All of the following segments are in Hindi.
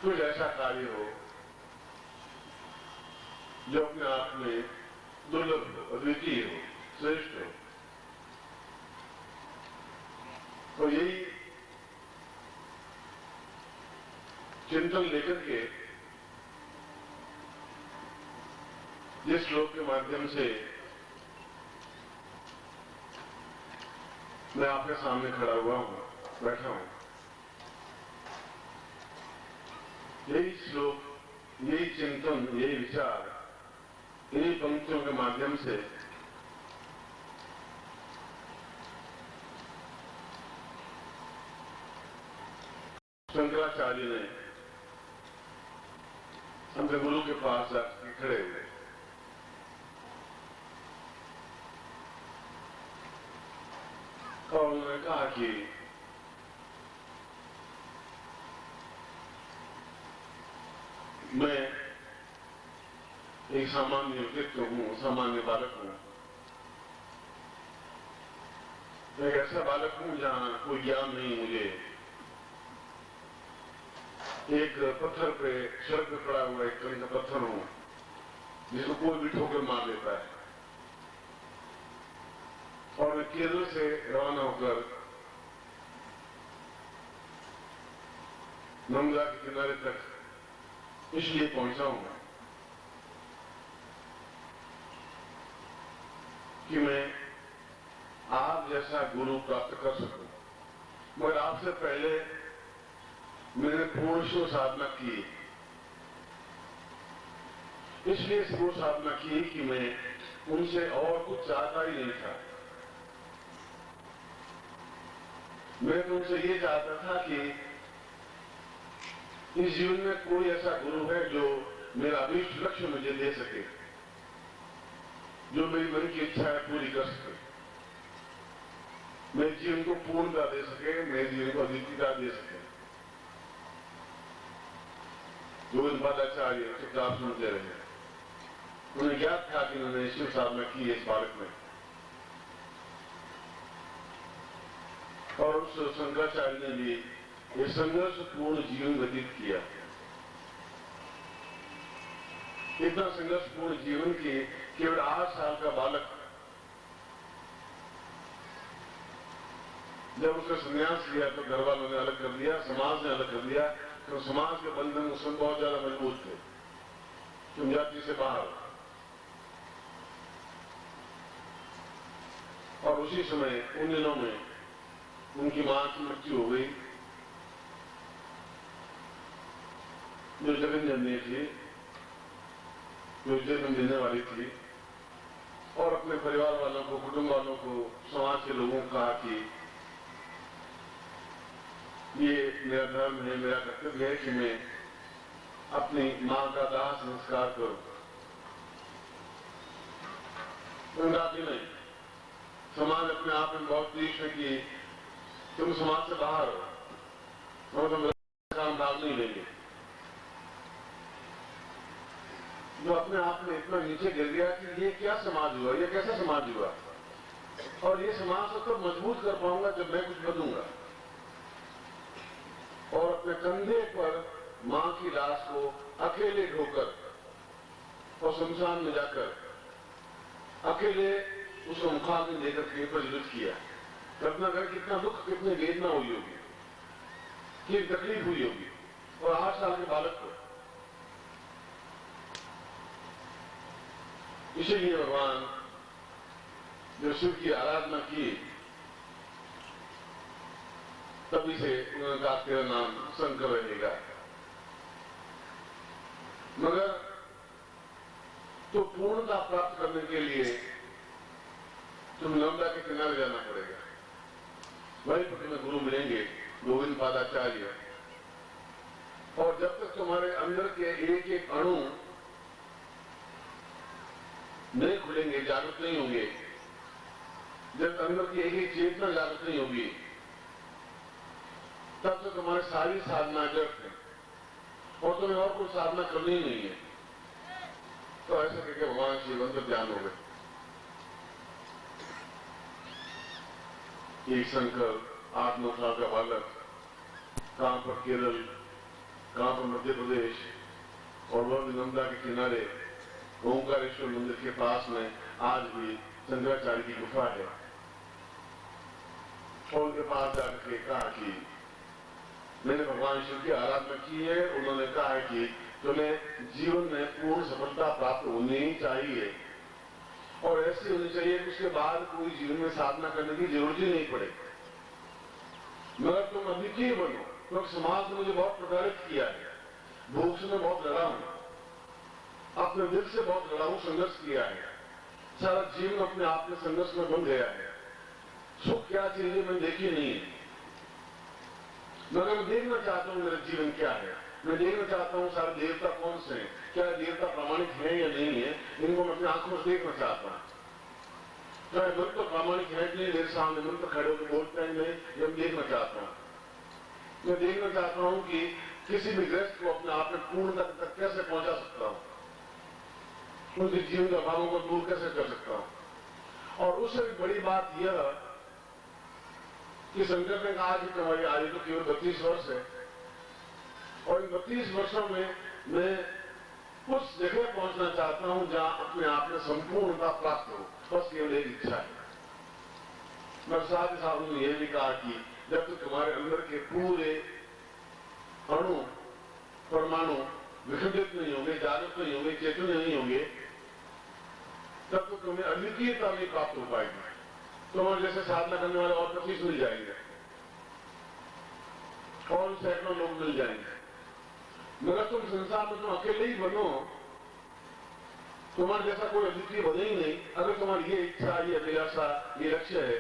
कुछ ऐसा कार्य हो जो अपने आप में दुर्लभ हो, अद्वितीय हो, श्रेष्ठ हो। तो यही चिंतन लेकर के जिस श्लोक के माध्यम से मैं आपके सामने खड़ा हुआ हूं, बैठा हूं, यही श्लोक, यही चिंतन, यही विचार इन्हीं पंक्तियों के माध्यम से शंकराचार्य ने अपने गुरु के पास जाकर खड़े हुए और उन्होंने कहा कि मैं एक सामान्य व्यक्ति हूं, सामान्य बालक हूं। मैं एक ऐसा बालक हूं जहां कोई ज्ञान नहीं मुझे। एक पत्थर पे, सड़क पे पड़ा हुआ एक कहीं का पत्थर हूं जिसको कोई भी ठोकर मार देता है। और मैं केरल से रवाना होकर गंगा के किनारे तक इसलिए पहुंचा हूं कि मैं आप जैसा गुरु प्राप्त कर सकूं। मगर आपसे पहले मैंने पूर्ण शिव साधना की, इसलिए शिव साधना की कि मैं उनसे और कुछ चाहता ही नहीं था। मैं तो उनसे ये चाहता था कि इस जीवन में कोई ऐसा गुरु है जो मेरा अभीष्ट लक्ष्य मुझे दे सके, जो मेरी मन की इच्छा है पूरी कर सके, मेरे जीवन को पूर्णता दे सके, मेरे जीवन को अद्वितीयता दे सके। गोविंद पादाचार्य चुपचाप सुनते रहे। उन्हें ज्ञात था कि उन्होंने शिव साधना की है इस बालक में। और उस शंकराचार्य ने भी ये संघर्षपूर्ण जीवन व्यतीत किया। इतना संघर्षपूर्ण जीवन की केवल 8 साल का बालक जब उसका संन्यास लिया तो घर वालों ने अलग कर दिया, समाज ने अलग कर दिया। तो समाज के बंधन उसमें बहुत ज्यादा मजबूत थे, तुम जाति से बाहर। और उसी समय उन दिनों में उनकी मां की मृत्यु हो गई, जो जगन जननी थी, जो जन्म देने वाली थी। और अपने परिवार वालों को, कुटुंब वालों को, समाज के लोगों को कहा कि ये मेरा धर्म है, मेरा कर्तव्य है कि मैं अपनी मां का दाह संस्कार करूं। उनका भी नहीं, समाज अपने आप में बहुत तीक्ष्ण है कि तुम समाज से बाहर हो और तुम काम भाग नहीं लेंगे। जो अपने आप में इतना नीचे गिर गया कि ये क्या समाज हुआ, ये कैसा समाज हुआ, और ये समाज को तो मजबूत कर पाऊंगा जब मैं कुछ बनूंगा। और अपने कंधे पर मां की लाश को अकेले ढोकर और शमशान में जाकर अकेले उसको मुखाग्नि देकर के प्रज्वलित किया। कल्पना कर कितना दुख, कितनी वेदना हुई होगी, कितनी तकलीफ हुई होगी। और 8 साल के बालक को। इसीलिए भगवान जो शिव की आराधना की, तभी से उन्होंने कहा तेरा नाम शंकर रहेगा। मगर तो पूर्णता प्राप्त करने के लिए तुम गंगा के किनारे जाना पड़ेगा। वहीं पर तुम्हें गुरु मिलेंगे, गोविंद पादाचार्य। और जब तक तुम्हारे अंदर के एक एक अणु नहीं खुलेंगे, जागृत नहीं होंगे, जब अंदर की एक एक चेतना जागृत नहीं होगी, तब तक तुम्हारी सारी साधना व्यर्थ है और तुम्हें और कोई साधना करनी ही नहीं है। तो ऐसा करके भगवान शिवंत ध्यान हो गए। एक शंकर 8-9 साल का बालक कहां पर केरल कहां पर मध्य प्रदेश और वह गंगा के किनारे ओंकारेश्वर मंदिर के पास में आज भी शंकराचार्य की गुफा है। और उनके पास जाकर कहा कि मैंने भगवान शिव की आराधना की है। उन्होंने कहा है कि तुम्हें जीवन में पूर्ण सफलता प्राप्त होनी ही चाहिए और ऐसी होनी चाहिए कि उसके बाद कोई जीवन में साधना करने की जरूरत ही नहीं पड़े, मगर तुम अद्वितीय बनो। क्योंकि समाज ने मुझे बहुत प्रताड़ित किया है, भूख से मैं बहुत लड़ा हूं, अपने दिल से बहुत लड़ा हूं, संघर्ष किया है, सारा जीवन अपने आप में संघर्ष में बन गया है। सुख क्या चीज है मैंने देखी नहीं है, मगर मैं देखना चाहता हूं मेरा जीवन क्या है। मैं देखना चाहता हूं सारे देवता कौन से हैं, क्या देवता प्रामाणिक है या नहीं है, इनको मैं अपनी आंखों से देखना चाहता हूं। चाहे मंत्र तो प्रामाणिक है कि नहीं, मेरे सामने मंत्र खड़े होकर बोलते हैं नहीं, ये मैं देखना चाहता हूं। मैं देखना चाहता हूं कि किसी भी ग्रस्त को अपने आप में पूर्णता तक कैसे पहुंचा सकता हूं, उनके जीवन के अभावों को दूर कैसे कर सकता हूं। और उससे भी बड़ी बात यह कि शंकर ने कहा कि तुम्हारी आयु तो केवल 32 वर्ष है और इन 32 वर्षों में मैं उस जगह पहुंचना चाहता हूं जहां अपने आप में संपूर्णता प्राप्त हो, बस केवल एक इच्छा है। मैं साथ ही साथ उन्होंने यह भी कहा कि जब तक तुम्हारे अंदर के पूरे अणु परमाणु विखंडित नहीं होंगे, जागृत नहीं होंगे, चेतन नहीं होंगे, तब तो तुम्हें अद्वितीयता नहीं प्राप्त हो पाएगी। तुम्हारे जैसे साधना करने वाले और 25 मिल जाएंगे और सैकड़ों लोग मिल जाएंगे, मगर तुम संसार में तुम अकेले ही बनो, तुम्हारे जैसा कोई अद्वितीय बने ही नहीं। अगर तुम्हारी ये इच्छा, ये अभिलाषा, ये लक्ष्य है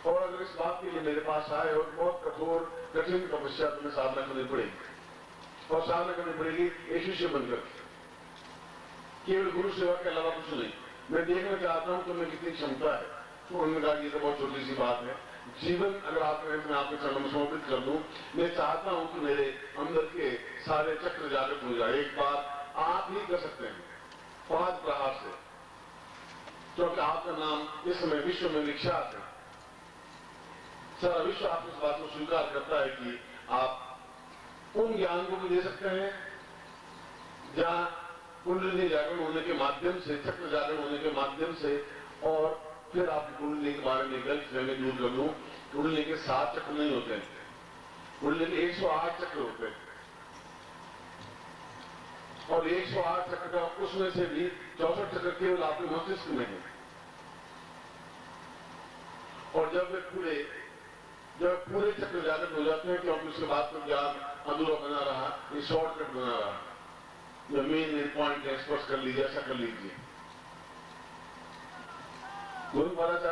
और अगर इस बात के लिए मेरे पास आए और बहुत कठोर कठिन तपस्या तुम्हें साधना करनी पड़ेगी और साधना करनी पड़ेगी एक शिष्य बनकर, केवल गुरु सेवा के अलावा कुछ नहीं। मैं देखना चाहता हूं तुम्हें कितनी क्षमता है। तो उन्होंने कहा ये तो बहुत छोटी सी बात है, जीवन अगर आप कहें मैं आपके चरणों में समर्पित कर दूं। मैं चाहता हूं कि मेरे अंदर के सारे चक्र जागृत हो जाए। एक बार आप ही कर सकते हैं 5 प्रहार से, क्योंकि आपका नाम इस समय विश्व में विख्यात है। सारा विश्व आप इस बात को स्वीकार करता है कि आप उन ज्ञान को भी दे सकते हैं जहां कुंडली जागरण होने के माध्यम से, चक्र जागरण होने के माध्यम से, और फिर आपकी कुंडली के बारे में गलत फहमी दूर कर दूं। कुंडली के 7 चक्र नहीं होते हैं, कुंडली के 108 चक्र होते हैं और 108 चक्र का उसमें से भी 64 चक्र केवल आपके मस्तिष्क में है। और जब पूरे चक्र जागृत हो जाते हैं, क्योंकि उसके बाद तो ज्ञान अधूरा बना रहा, ये शॉर्टकट बना रहा, जो मेन पॉइंट है स्पर्श कर लीजिए, ऐसा कर लीजिए। गुरु महाराज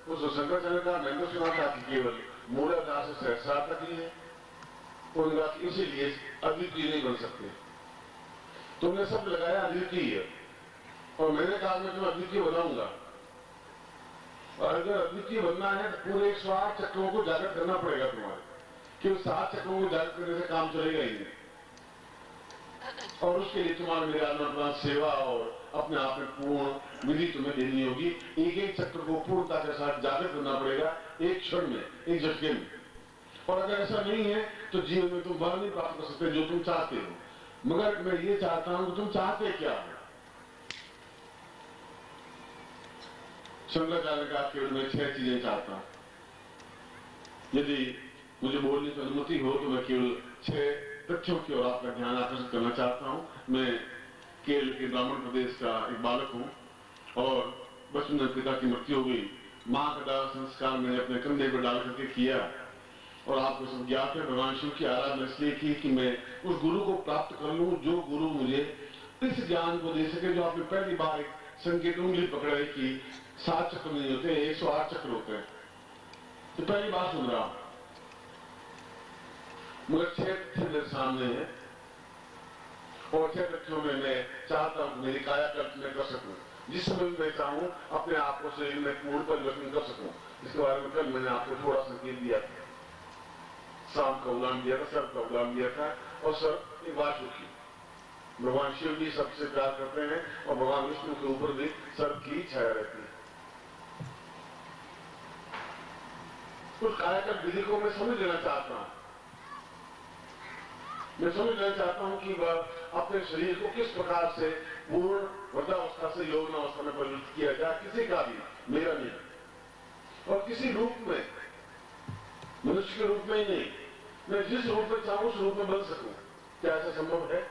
उस शंकराचार्य का मैंने तो सुना था कि केवल मूलाधार से सहस्रार तक ही है, उन्होंने कहा कि इसीलिए अद्वितीय नहीं बन सकते। तुमने सब लगाया अद्वितीय और मैंने कहा मैं तुम्हें अद्वितीय बनाऊंगा, और अगर अद्वितीय बनना है तो पूरे 108 चक्रों को जागृत करना पड़ेगा तुम्हारे, क्योंकि 7 चक्रों को जागृत करने से काम चलेगा ही नहीं। और उसके लिए तुम्हारे मेरे अपना सेवा और अपने आप में पूर्ण विधि तुम्हें देनी होगी। एक एक चक्र को पूर्णता के साथ जागृत करना पड़ेगा, एक क्षण में, एक झटके में। और अगर ऐसा नहीं है तो जीवन में तुम वह नहीं प्राप्त कर सकते जो तुम चाहते हो। मगर मैं ये चाहता हूं कि तुम चाहते क्या हो। शंकराचार्य का केवल मैं 6 चीजें चाहता हूं। यदि मुझे बोलने की अनुमति हो तो मैं केवल 6 तथ्यों की ओर आपका ध्यान आकर्षित करना चाहता हूं। मैं केरल के ब्राह्मण प्रदेश का एक बालक हूं और बचपन में पिता की मृत्यु हो गई। मां का दाह संस्कार मैंने अपने कंधे पर डाल करके किया और आपको सब ज्ञात है भगवान शिव की आराधना इसलिए की कि मैं उस गुरु को प्राप्त कर लूं जो गुरु मुझे इस ज्ञान को दे सके जो आपने पहली बार एक संकेत उंगली पकड़ा है कि 7 चक्र नहीं होते, 108 चक्र होते हैं। तो पहली बार सुन रहा हूं, मगर 6 तथ्य मेरे सामने है और 6 तथ्यों में मैं चाहता हूं मेरी कायाकल्प में कर सकूं, जिस समय मैं चाहूं अपने आप को शरीर में पूर्ण परिवर्तन कर सकूं। इसके बारे में कल मैंने आपको थोड़ा संकेत दिया था, शाम का उदाहरण दिया था, सर्प का उदाहरण दिया था। और सर्प एक बात होती, भगवान शिव भी सबसे प्यार करते हैं और भगवान विष्णु के ऊपर भी सर्प की छाया रहती है। उस कायाकल्प विधि को मैं समझ लेना चाहता हूं मैं समझना चाहता हूं कि वह अपने शरीर को किस प्रकार से पूर्ण वृद्धावस्था से यौवनावस्था में परिवर्तित किया जाए, किसी का भी, मेरा नहीं। और किसी रूप में, मनुष्य के रूप में ही नहीं, मैं जिस रूप में चाहूं उस रूप में बन सकूं। क्या ऐसा संभव है?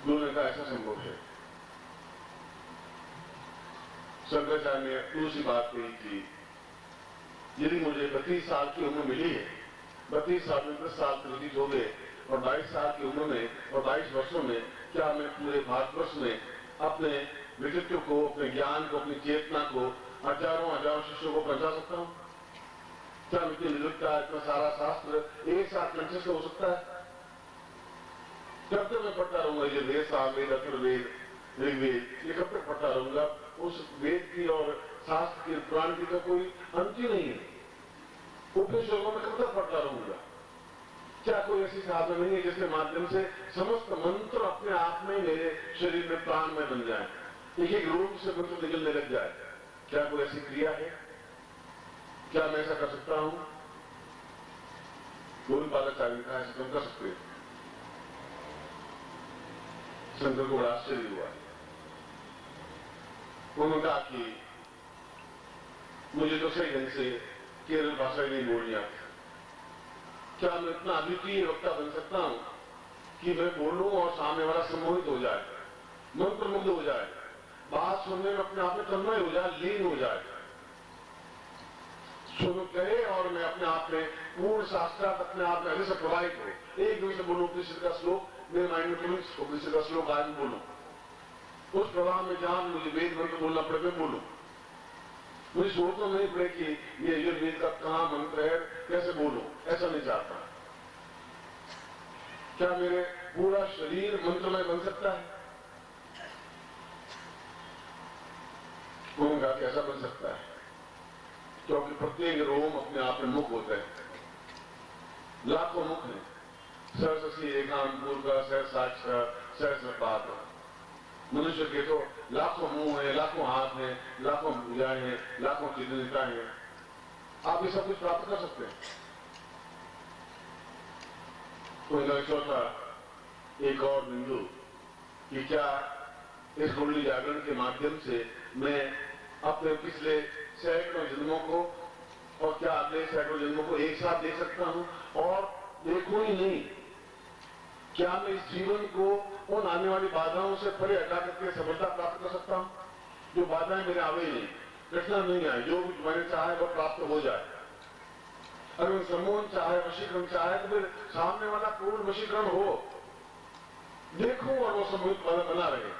उन्होंने कहा ऐसा संभव है। शंकराचार्य ने दूसरी बात कही थी, यदि मुझे 32 साल की उम्र मिली है, 32 साल में 10 साल व्यतीत हो गए और 22 साल की उम्र में और 22 वर्षों में क्या मैं पूरे भारतवर्ष में अपने व्यक्तित्व को, अपने ज्ञान को, अपनी चेतना को हजारों शिष्यों को पहुंचा सकता हूं? क्या मुझे निरुक्ता इतना सारा शास्त्र एक साथ कंठ से हो सकता है? कब तक मैं पढ़ता रहूंगा ये वेद, सामवेद, अथर्ववेद, ऋग्वेद, ये कब तक पढ़ता रहूंगा? उस वेद की और शास्त्र की, पुराण की तो कोई अंत ही नहीं है। उपनिषदों में कब तक पढ़ता रहूंगा? क्या कोई ऐसी साधना नहीं है जिसके माध्यम से समस्त मंत्र अपने आप में मेरे शरीर में प्राण में बन जाए, एक एक रूप से मंत्र निकलने लग जाए? क्या कोई ऐसी क्रिया है? क्या मैं ऐसा कर सकता हूं? गोविंद पादाचार्य ने कहा ऐसा तुम कर सकते हो। शंकर को बड़ा आश्चर्य हुआ। उन्होंने कहा कि मुझे तो सही ढंग से केरल भाषा ही नहीं बोलनी आती। क्या मैं इतना अद्वितीय वक्ता बन सकता हूं कि मैं बोलूं और सामने वाला सम्मोहित हो जाए, मंत्रमुग्ध हो जाए, बात सुनने में अपने आप में तन्मय हो जाए, लीन हो जाए, सुन कहे और मैं अपने आप में पूर्ण शास्त्रार्थ अपने आप में हृदय से प्रभावित हो। एक दूसरे बोलूं उपनिषद का श्लोक मेरे माइंड में तुरंत उपनिषद का श्लोक आज बोलूं, उस प्रभाव में जहां मुझे वेद मंत्र बोलना पड़े मैं बोलूं। मुझे सोचना नहीं पड़े कि ये यजुर्वेद का कहां मंत्र है, कैसे बोलूं, ऐसा नहीं चाहता। क्या मेरे पूरा शरीर मंत्रमय बन सकता है? उन्होंने कहा कैसा बन सकता है? क्योंकि प्रत्येक रोम अपने आप में मुख होते हैं, लाखों मुख हैं। सरससी एकांतपुर का सहस्राक्षर सहस्रपाद। मनुष्य के तो लाखों मुंह है, लाखों हाथ हैं, लाखों भुजाएं हैं, लाखों चिन्हिताएं हैं। आप ये सब कुछ प्राप्त कर सकते हैं। तो चौथा एक और बिंदु कि क्या इस कुंडली जागरण के माध्यम से मैं अपने पिछले सैकड़ों जन्मों को और क्या अगले सैकड़ों जन्मों को एक साथ देख सकता हूं? और देखूं ही नहीं, क्या मैं इस जीवन को उन आने वाली बाधाओं से परे हटा करके सफलता प्राप्त कर सकता हूं? जो बाधाएं मेरे आवे ही नहीं, कठिनाई नहीं आए, जो कुछ मैंने चाहा है वह प्राप्त हो जाए। अगर सम्मोहन चाहे, वशीकरण चाहे, तो फिर सामने वाला पूर्ण वशीकरण हो, देखो और वो सम्मोहित बना रहे।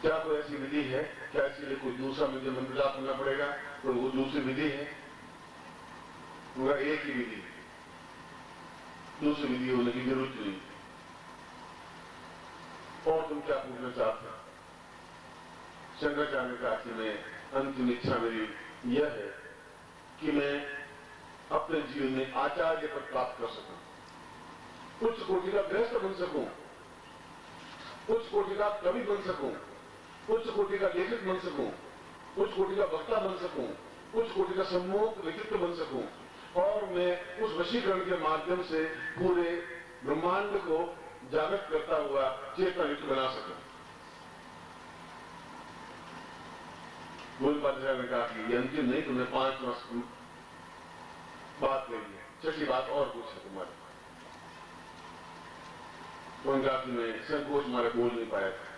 क्या कोई ऐसी विधि है? क्या इसके लिए कोई दूसरा मुझे मंत्र जाप करना पड़ेगा? कोई वो दूसरी विधि है? पूरा एक ही विधि, दूसरी विधि होने की जरूरत नहीं। और तुम क्या पूछना चाहते हो? शंकराचार्य ने कहा कि मैं अंतिम इच्छा मेरी यह है कि मैं अपने जीवन में आचार्य पद प्राप्त कर सकूं, उच्च कोटि का गृहस्थ बन सकूं, उच्च कोटि का कवि बन सकूं, उच्च कोटि का लेखक बन सकूं, उच्च कोटि का वक्ता बन सकूं, उच्च कोटि का सम्मोहक व्यक्तित्व बन सकूं, और मैं उस वशीकरण के माध्यम से पूरे ब्रह्मांड को जागृत करता हुआ चेतनायुक्त बना सकूं। गोविंद पादाचार्य ने कहा कि ये अंतिम नहीं, तुमने 5 वर्ष बात कही है, छठी बात और कुछ है तुम्हारे। तो उनका कि मैं संकोच मारे बोल नहीं पाया था।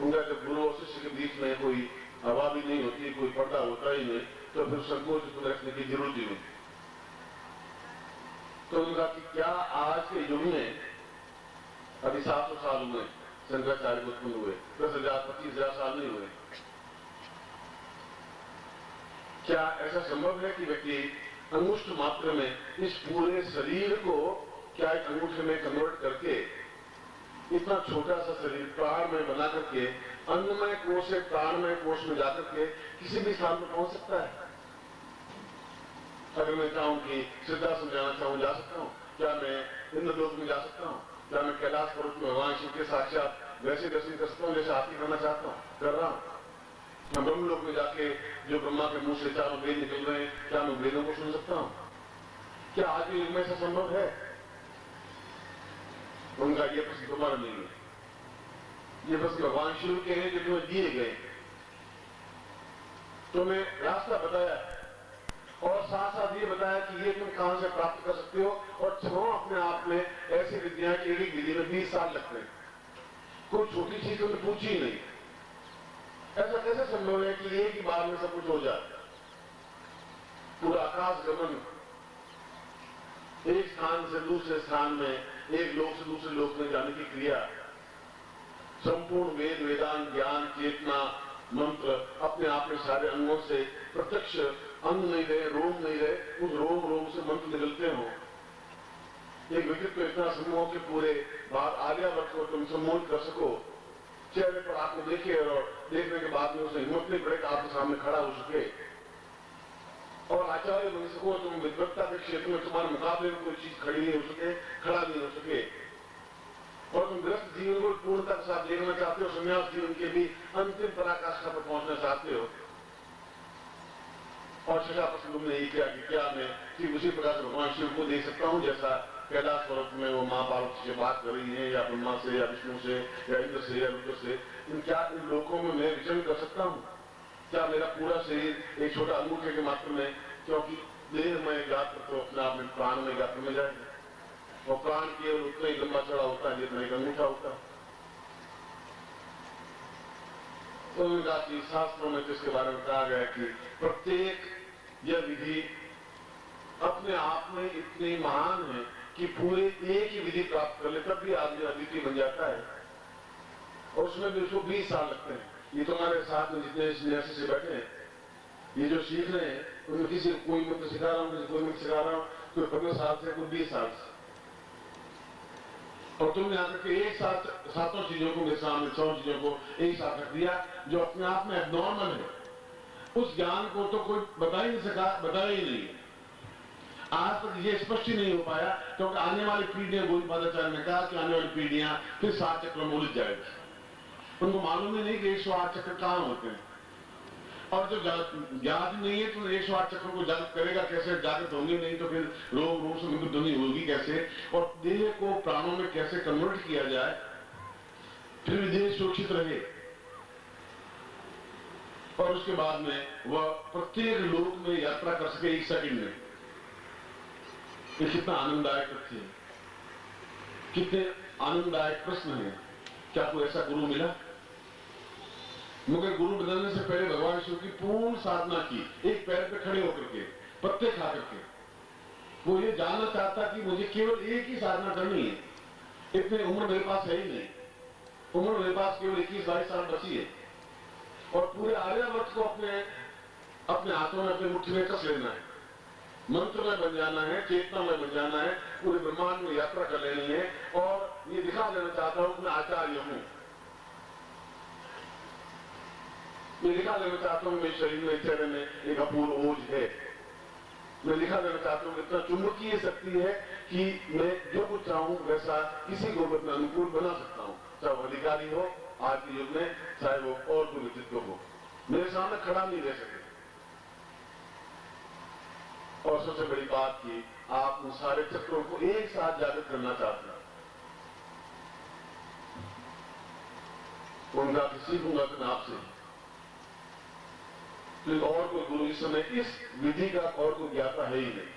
उनका जब गुरु और शिष्य के बीच में कोई हवा भी नहीं होती, कोई पर्दा होता ही नहीं, तो फिर संकोच रखने की जरूरत ही नहीं। तो उनका कि क्या आज के युग में अभी 700 साल हुए शंकराचार्य को उत्पन्न हुए, 10,000 25,000 साल नहीं हुए। क्या ऐसा संभव है कि व्यक्ति अंगुष्ठ मात्र में इस पूरे शरीर को क्या एक अंगूठे में कन्वर्ट करके इतना छोटा सा शरीर प्राण में बना करके अन्नमय कोश से प्राणमय कोश में जाकर के किसी भी स्थान पर पहुंच सकता है? अगर मैं चाहूं कि सिद्धार्थ जाना चाहूं, जा सकता हूं? क्या मैं इंद्रलोक में जा सकता हूं? क्या मैं कैलाश पर्वत में भगवान शिव के साक्षात वैसे दर्शन कर सकता हूं जैसे आप ही करना चाहता हूं, कर रहा हूं? मैं ब्रह्मलोक में जाके जो ब्रह्मा के मुंह से चारों वेद निकल रहे हैं, क्या मैं वेदों को सुन सकता हूं? क्या आज के युग में ऐसा संभव है? उनका ये प्रश्न तुम्हारा नहीं है, ये प्रश्न भगवान शिव के हैं जो तुम्हें दिए गए, तुम्हें रास्ता बताया और साथ साथ ये बताया कि ये तुम कहां से प्राप्त कर सकते हो। और छो अपने आप में ऐसी विद्याएं कि एक विधि में 20 साल लगते हैं, कोई छोटी चीज तुमने पूछी ही नहीं। ऐसा कैसे संभव है कि एक ही बार में सब कुछ हो जाए? पूरा आकाश गमन, एक स्थान से दूसरे स्थान में, एक लोक से दूसरे लोक में जाने की क्रिया, संपूर्ण वेद वेदांत ज्ञान चेतना मंत्र अपने आप में सारे अंगों से प्रत्यक्ष, अंग नहीं रहे, रोम नहीं रहे, उस रोम रोम से मंत्र निकलते हो। एक व्यक्तित्व इतना समूह के पूरे बात आर्यावर्त को तुम सम्मोहित कर सको, चेहरे पर आपको देखे और देखने के बाद में उसे हिम्मत नहीं पड़े कि आपके सामने खड़ा हो सके और आचार्य बन सको, तुम विद्वत्ता के क्षेत्र में तुम्हारे मुकाबले में कोई चीज खड़ी नहीं हो सके, खड़ा नहीं हो सके, और तुम गृहस्थ जीवन को पूर्णता के साथ देखना चाहते हो, संन्यास जीवन के भी अंतिम पराकाष्ठा पर पहुंचना चाहते हो। और छठा प्रश्न तुमने ये किया कि क्या मैं ठीक उसी प्रकार से भगवान शिव को देख सकता हूं जैसा कैलाश पर्वत में वो मां पार्वती से बात कर रही है, या ब्रह्मा से या विष्णु से या इंद्र से या रुद्र से? क्या इन लोकों में मैं विचरण कर सकता हूं? क्या मेरा पूरा शरीर एक छोटा अंगूठे के मात्र में, क्योंकि देह में गात्र तो अपने आप में प्राण में गात्र में जाएगा, और प्राण केवल उतना ही लंबा चढ़ा होता है जितना एक अंगूठा होता है। तो उनका शास्त्रों में इसके बारे में कहा गया कि प्रत्येक यह विधि अपने आप में इतनी महान है कि पूरे एक ही विधि प्राप्त कर ले तब भी आदमी अद्वितीय बन जाता है, और उसमें भी उसको 20 साल लगते हैं। ये तुम्हारे साथ में जितने सन्यासी से बैठे हैं, ये जो सीख रहे हैं, उनमें किसी कोई मंत्र सिखा रहा हूं, किसी कोई मंत्र सिखा रहा हूं, कोई 15 साल से, कोई 20 साल से, और तुमने यहाँ करके एक साथ सातों चीजों को मेरे सामने 100 चीजों को एक साथ रख दिया जो अपने आप में एबनॉर्मल है। उस ज्ञान को तो कोई बता ही नहीं सका, बताया ही नहीं। आज तक ये स्पष्ट ही नहीं हो पाया, क्योंकि आने वाली पीढ़ियां, गोविंदाचार्य ने कहा कि आने वाली पीढ़ियां फिर 7 चक्र में उलझ जाएगी। उनको मालूम ही नहीं कि 108 चक्र कहां होते हैं, और जो ज्ञान नहीं है तो 108 चक्रों को जागृत करेगा कैसे? जागृत होंगे नहीं तो फिर रोम रोम से बिल्कुल ध्वनि होगी कैसे? और देह को प्राणों में कैसे कन्वर्ट किया जाए फिर भी देह सुरक्षित रहे, और उसके बाद में वह प्रत्येक लोक में यात्रा कर सके 1 सेकंड में। ये कितना आनंददायक तथ्य है, कितने आनंददायक प्रश्न है। क्या कोई ऐसा गुरु मिला? मगर गुरु बदलने से पहले भगवान शिव की पूर्ण साधना की, एक पैर पे खड़े होकर के, पत्ते खा करके। वो ये जानना चाहता कि मुझे केवल एक ही साधना करनी है, इतनी उम्र मेरे पास है ही नहीं, उम्र मेरे पास केवल 21-22 साल बची है, और पूरे आर्यावर्त को अपने हाथों में, अपने मुट्ठी में कस लेना है, मंत्र में बन जाना है, चेतना में बन जाना है, पूरे ब्रह्मांड में यात्रा कर लेनी है, और ये दिखा देना चाहता हूं कि मैं आचार्य हूं। मैं दिखा देना चाहता हूं मेरे शरीर में, चेहरे में एक अपूर्व ओज है। मैं दिखा देना चाहता हूं इतना चुंबकीय शक्ति है कि मैं जो कुछ चाहूं वैसा किसी को भी अपने अनुकूल बना सकता हूं, चाहे वो अधिकारी हो आज के युग में, चाहे वो और कोई व्यक्तित्व हो, मेरे सामने खड़ा नहीं रह सके। और सबसे बड़ी बात की आप उन सारे चक्रों को एक साथ जागृत करना चाहते हैं। उनका सीखूंगा तो मैं आपसे, लेकिन और कोई गुरु इस समय इस विधि का और कोई ज्ञाता है ही नहीं।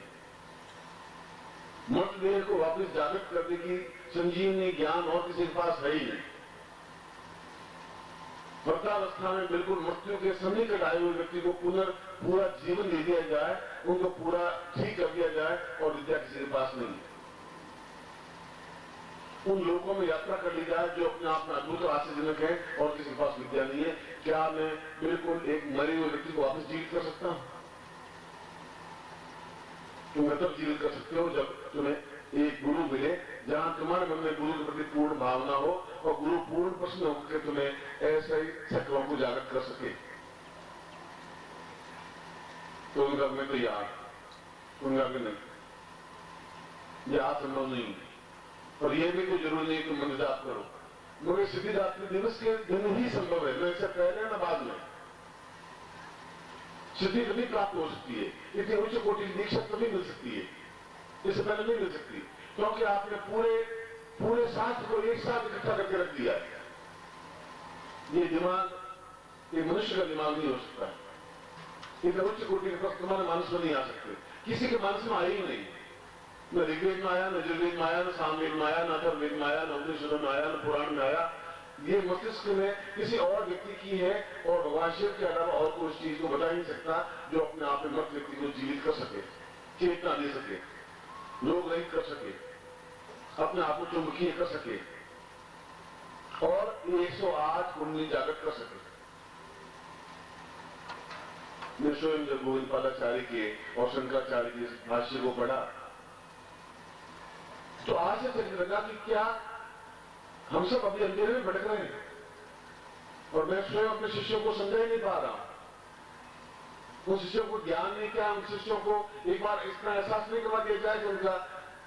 मृत देह को वापस जागृत करने की संजीवनी ज्ञान और किसी के पास है ही नहीं। वृद्धावस्था में बिल्कुल मृत्यु के सन्निकट आए हुए व्यक्ति को पूरा जीवन दे दिया जाए, उनको पूरा ठीक कर दिया जाए, और विद्या किसी के पास नहीं है। उन लोगों में यात्रा कर ली जाए जो अपने आप में अद्भुत और आश्चर्यजनक है, और किसी के पास विद्या नहीं है। क्या मैं बिल्कुल एक मरे हुए व्यक्ति को वापस जीवित कर सकता हूं? तुम तब जीवित कर सकते हो जब तुम्हें एक गुरु मिले, जहां तुम्हारे मन में गुरु के प्रति पूर्ण भावना हो, और गुरु पूर्ण प्रश्न होकर तुम्हें ऐसे ही चक्रों को जागृत कर सके। तो उनका मैं तैयार, उनका भी नहीं, यह असंभव नहीं है। और यह भी कोई जरूरी नहीं तुम मंत्र जाप करो, मगर सिद्धिदात्री दिवस के दिन ही संभव है, न इससे पहले न बाद में। सिद्धि तभी प्राप्त हो सकती है, इतनी उच्च कोटि की दीक्षा तभी मिल सकती है, इससे पहले नहीं मिल सकती, क्योंकि आपने पूरे शास्त्र को एक साथ इकट्ठा करके रख दिया है। ये दिमाग, ये मनुष्य का दिमाग नहीं हो सकता है, इतने उच्च कोटि के तत्व तुम्हारे मानस में नहीं आ सकते, किसी के मानस में आए ही नहीं। न ऋग्वेद में आया, न यजुर्वेद में आया, न सामवेद में आया, न अथर्ववेद में आया, न उपनिषदों में आया, न पुराण में आया। ये मस्तिष्क में किसी और व्यक्ति की है और भगवान शिव के अलावा और कोई उस चीज को बता ही नहीं सकता जो अपने आप में मृत व्यक्ति को जीवित कर सके, चेतना दे सके, रोग रहित कर सके, अपने आप को चुंबकीय कर सके और 108 कुंडली जागृत कर सके। मैं स्वयं जब गोविंद पादाचार्य के और शंकराचार्य के भाष्य को पढ़ा तो आश्चर्य लगा कि क्या हम सब अभी अंधेरे में भटक रहे हैं और मैं स्वयं अपने शिष्यों को समझा ही नहीं पा रहा हूं। उन शिष्यों को ज्ञान नहीं, क्या उन शिष्यों को एक बार इतना एहसास नहीं करवा दिया जाए कि उनका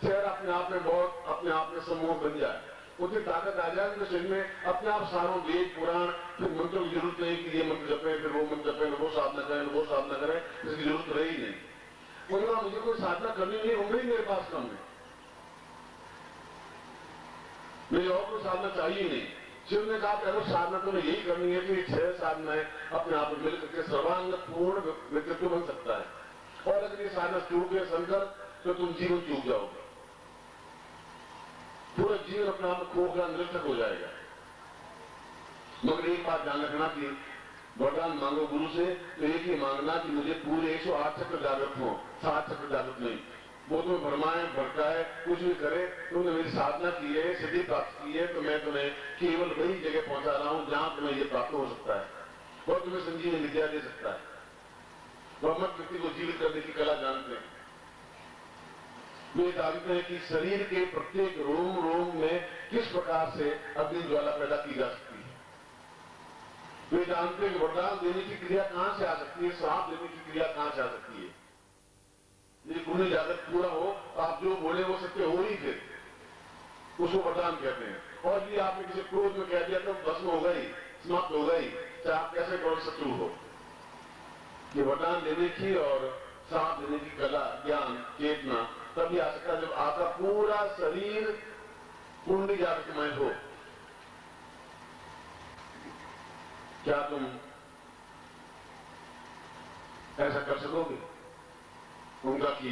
शहर अपने आप में बहुत अपने आप में समूह बन जाए, उतनी ताकत आ जाए उनके शरीर में, अपने आप सारों वेद पुराण फिर मंत्रों की जरूरत नहीं कि ये मंत्र जपे फिर वो मंत्र जपे, वो साधना करें वो साधना करें, इसकी जरूरत रही नहीं। उनका मुझे कोई साधना करनी नहीं, उम्र ही मेरे पास कम है, मुझे और कोई साधना चाहिए नहीं। शिव ने कहा अगर साधना तुम्हें यही करनी है कि 6 साधनाएं अपने आप में मिलकर के सर्वांग पूर्ण व्यक्तित्व बन सकता है, और अगर ये साधना चूक गए शंकर तो तुम जीवन चूक जाओगे, पूरा जीवन अपने आप में खोखला निरर्थक हो जाएगा। मगर एक बात ध्यान रखना कि वरदान मांगो गुरु से तो एक ही मांगना कि मुझे पूरे 108 चक्र जागृत हो, 7 चक्र जागृत नहीं। वो तुम्हें भरमाए भटकाए कुछ भी करे, तुमने मेरी साधना की है, सिद्धि प्राप्त की है, तो मैं तुम्हें केवल वही जगह पहुंचा रहा हूं जहां तुम्हें ये प्राप्त हो सकता है और तुम्हें संजीवनी विद्या दे सकता है। वह मत व्यक्ति को जीवित करने की कला जानते हैं। वे जानते हैं कि शरीर के प्रत्येक रोम रोम में किस प्रकार से अग्नि ज्वाला पैदा की जा सकती है। वे जानते हैं कि वरदान देने की क्रिया कहां से आ सकती है, श्राप देने की क्रिया कहां से आ सकती है। यदि पुण्य जागृत पूरा हो तो आप जो बोले वो सत्य हो ही, फिर उसको वरदान कहते हैं। और यदि आपने किसी क्रोध में कह दिया तो भस्म हो गई, समाप्त हो गई, चाहे आप कैसे करोड़ शत्रु हो। ये वरदान देने की और श्राप देने की कला, ज्ञान, चेतना तभी आ सकता है जब आपका पूरा शरीर कुंडली जागृतमय हो। क्या तुम ऐसा कर सकोगे? उनका कि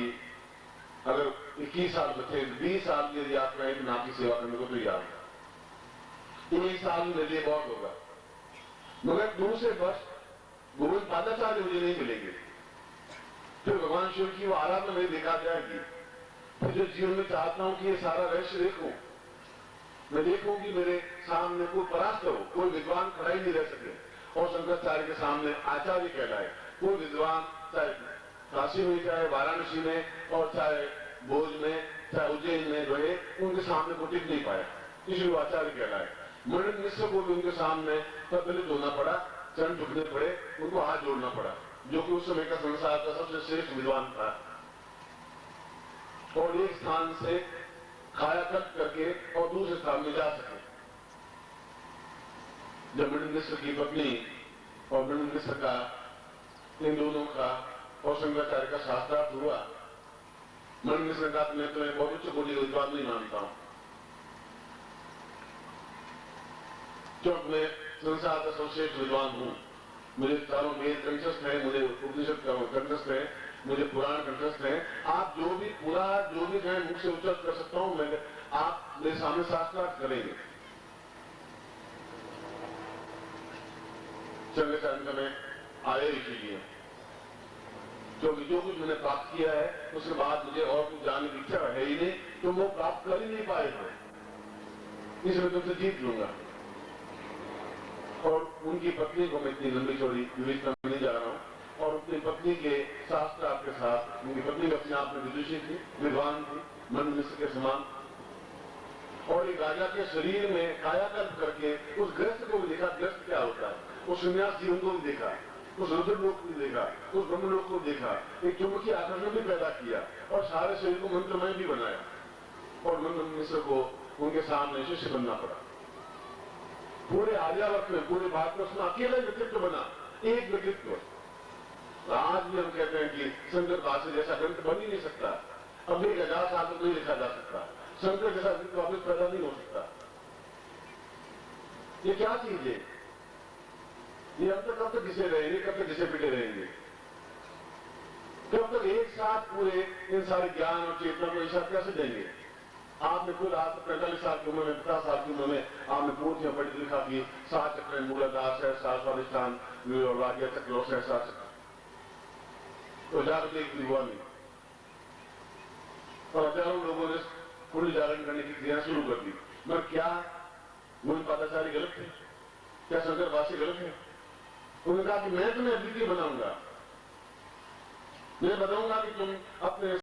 अगर 21 साल बचे, 20 साल यदि आप कहें कि नाम की सेवा करने को तैयार है, 1 साल मेरे लिए बहुत होगा, मगर दूसरे वर्ष गोविंद पादाचार्य मुझे नहीं मिलेंगे, फिर भगवान शिव की वो आराधना मेरी देखा जाएगी। फिर जो जीवन में चाहता हूं कि ये सारा रहस्य देखूं, मैं देखूं कि मेरे सामने कोई परास्त हो, कोई विद्वान खड़ा ही नहीं रह सके और शंकराचार्य के सामने आचार्य कहलाए। कोई विद्वान चाहे काशी में, चाहे वाराणसी में और चाहे भोज में, चाहे उज्जैन में रहे, उनके सामने को टिक नहीं पाया, इसलिए आचार्य कहलाए। मंडन मिश्र को भी उनके सामने दलित होना पड़ा, चरण झुकने पड़े, उनको हाथ जोड़ना पड़ा, जो कि उस समय का संसार का सबसे श्रेष्ठ विद्वान था। और एक स्थान से कायाकल्प करके और दूसरे स्थान में जा सके। जब मंडन मिश्र की पत्नी और मंडन मिश्र का, इन दोनों का और शंकराचार्य का शास्त्रार्थ हुआ, मंडन मिश्र ने कहा मैं तुम्हें बहुत उच्च कोटि का विद्वान नहीं मानता हूं, क्योंकि मैं संसार का सर्वश्रेष्ठ विद्वान हूं, मुझे चारों वेद कंठस्थ है, मुझे उपनिषद कंठस्थ है, मुझे पुराण कंठस्थ है, आप जो भी पूरा जो भी मैं मुख से उच्चारण कर सकता हूं, मैं आप मेरे सामने शास्त्रार्थ करेंगे। शंकराचार्य में आए इसीलिए क्योंकि जो कुछ मैंने प्राप्त किया है उसके बाद मुझे और कुछ जानने की इच्छा है ही नहीं, तो वो प्राप्त कर ही नहीं पाए थे, इसलिए तुमसे जीत लूंगा। और उनकी पत्नी को मैं इतनी लंबी चौड़ी विवेचना में नहीं जा रहा हूं, और अपनी पत्नी के शास्त्र आपके साथ, उनकी पत्नी अपने आप में विदुषी थी, विद्वान थी, मंडन मिश्र के समान, और एक राजा के शरीर में कायाकल्प करके उस ग्रस्त को भी देखा, ग्रस्त क्या होता है, उस संन्यास जीवन को भी देखा, उस रुद्रलोक को भी देखा, उस ब्रह्मलोक को देखा, एक चुंबकीय आकर्षण भी पैदा किया और सारे शरीर को मंत्रमय भी बनाया। और मंडन मिश्र को उनके सामने शिष्य बनना पड़ा। पूरे आर्यावर्त में, पूरे भारतवर्ष में अकेला व्यक्तित्व बना, एक व्यक्तित्व, आज भी हम कहते हैं कि शंकर भाष्य जैसा ग्रंथ बन ही नहीं सकता। अब 1000 साल तक नहीं लिखा जा सकता। शंकर जैसा ग्रंथ वापस पैदा नहीं हो सकता। ये क्या चीज है? ये हम तक कब तक घिसे रहेंगे, कब तक घिसे पिटे रहेंगे? कब तक एक साथ पूरे इन सारे ज्ञान और चेतना को एक साथ कैसे देंगे? आपने खुद आप 45 साल की उम्र में, 50 साल की उम्र में आपने पूर्तियां पढ़ी लिखा कि 7 चक्र मूलाधार है, 7 स्वादिष्ठान वाक्य चक्र है, 7 चक्र तो जागृत एक भी हुआ नहीं। और हजारों लोगों ने पुण्य जागरण करने की क्रिया शुरू कर दी। मगर क्या मूल पादाचारी गलत थे? क्या शंकर भाष्य गलत है? उन्होंने कहा कि मैं तुम्हें अद्वितीय बनाऊंगा, मैं बताऊंगा कि तुम अपने